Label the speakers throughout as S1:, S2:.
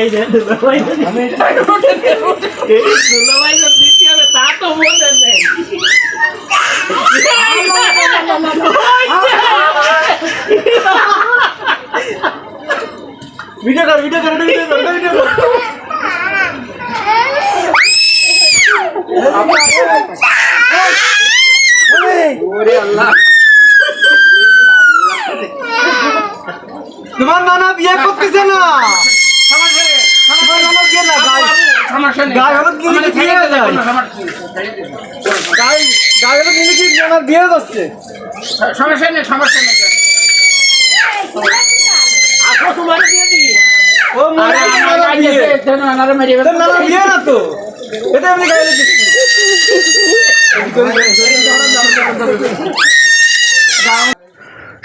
S1: এই যে দুলাভাই দুলাভাই দিতে হবে তা তো বলে নেই। ভিডিও কর ভিডিও কর ভিডিও কর ভিডিও কর। ওরে আল্লাহ
S2: তোমার নানা বিয়ে করতেছে না।
S1: সমস্যা নেই সমস্যা নেই। আসো তোমার দিয়ে দিই।
S2: ও বিয়ে না তো এটা আমি গায়ে দিচ্ছি।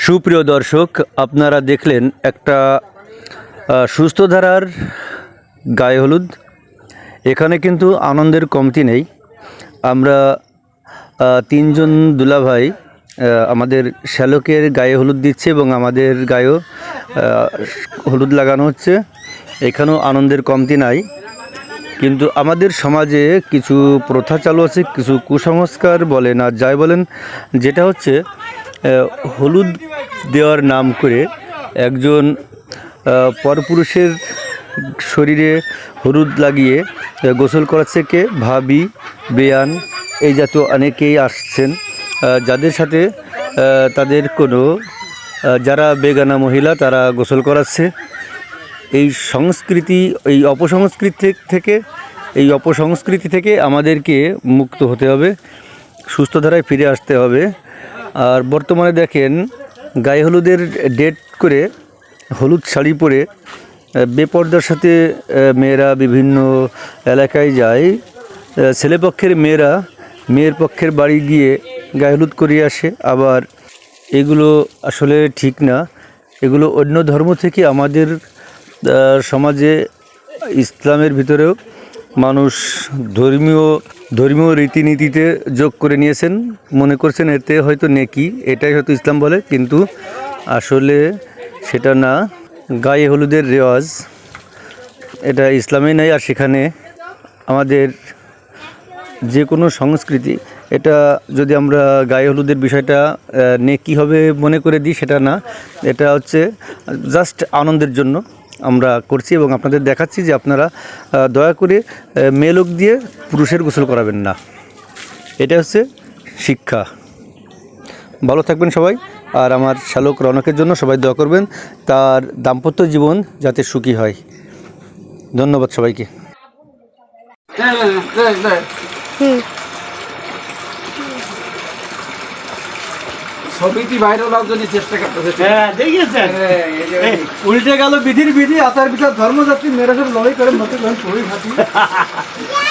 S3: সুপ্রিয় দর্শক, আপনারা দেখলেন একটা সুস্থ ধারার গায়ে হলুদ। এখানে কিন্তু আনন্দের কমতি নেই। আমরা তিনজন দুলাভাই আমাদের শ্যালকের গায়ে হলুদ দিচ্ছে এবং আমাদের গায়েও হলুদ লাগানো হচ্ছে। এখানেও আনন্দের কমতি নাই। কিন্তু আমাদের সমাজে কিছু প্রথা চালু আছে, কিছু কুসংস্কার বলেন আর যাই বলেন, যেটা হচ্ছে হলুদ দেওয়ার নাম করে একজন পরপুরুষের শরীরে হলুদ লাগিয়ে গোসল করাচ্ছে কে? ভাবি, বেয়ান, এই জাতীয় অনেকেই আসছেন, যাদের সাথে তাদের কোনো যারা বেগানা মহিলা তারা গোসল করাচ্ছে। এই সংস্কৃতি, এই অপসংস্কৃতি থেকে আমাদেরকে মুক্ত হতে হবে, সুস্থ ধারায় ফিরে আসতে হবে। আর বর্তমানে দেখেন গায়ে হলুদের ডেট করে হলুদ শাড়ি পরে বেপর্দার সাথে মেয়েরা বিভিন্ন এলাকায় যায়। ছেলেপক্ষের মেয়েরা মেয়ের পক্ষের বাড়ি গিয়ে গায়ে হলুদ করিয়ে আসে। আবার এগুলো আসলে ঠিক না। এগুলো অন্য ধর্ম থেকে আমাদের সমাজে, ইসলামের ভিতরেও মানুষ ধর্মীয় রীতিনীতিতে যোগ করে নিয়েছেন, মনে করছেন এতে হয়তো নেকি, এটাই হয়তো ইসলাম বলে, কিন্তু আসলে সেটা না। গায়ে হলুদের রেওয়াজ এটা ইসলামে নেই। আর সেখানে আমাদের যে কোনো সংস্কৃতি, এটা যদি আমরা গায়ে হলুদের বিষয়টা নেকি হবে মনে করে দিই, সেটা না। এটা হচ্ছে জাস্ট আনন্দের জন্য আমরা করছি এবং আপনাদের দেখাচ্ছি যে আপনারা দয়া করে মেয়ে লোক দিয়ে পুরুষের গোসল করাবেন না। এটা হচ্ছে শিক্ষা। ভালো থাকবেন সবাই। আর আমার শ্যালক রনকের জন্য সবাই দোয়া করবেন, তার দাম্পত্য জীবন যাতে সুখী হয়। ধন্যবাদ সবাইকে।
S1: ছবিটি ভাইরাল হওয়ার জন্য চেষ্টা করতেছে।
S2: দেখেছেন উল্টে গেল বিধির বিধি, আচার বিচার, ধর্মযাত্রী মেয়েরা সব লড়াই করে মতো শরীর হাতি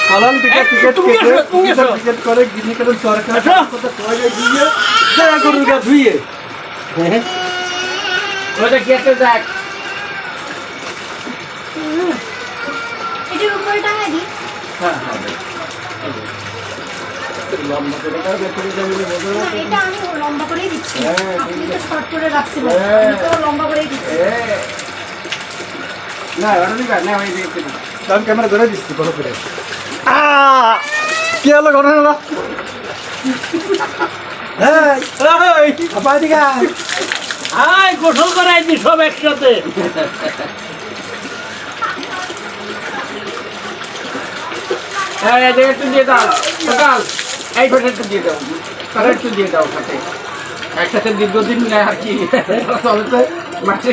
S2: পালান টিকেট টিকেট করে গিনি করে সরকার কথা দিয়ে জায়গা করুন গা ধুইয়ে
S1: ওটা কেটে দেখ।
S4: এটার উপরে টাঙাই দিই।
S1: হ্যাঁ
S4: না, এটা আমি লম্বা করেই দিচ্ছি। আপনি তো শর্ট করে রাখছিলেন, আমি তো লম্বা করেই দিচ্ছি।
S1: না ওটা দিবা না, ওই দেখতে না।
S2: আমি ক্যামেরা ধরে দিচ্ছি বড় করে। কি হলো ঘটনাটা?
S1: আয় গোসল করাই দি সব একসাথে। হ্যাঁ একটু দিয়ে দাও সকাল, এই ফটো একটু দিয়ে দাও, তারা একটু দিয়ে দাও সাথে একসাথে দীর্ঘদিন নেয় আর কি চলতে মাসে।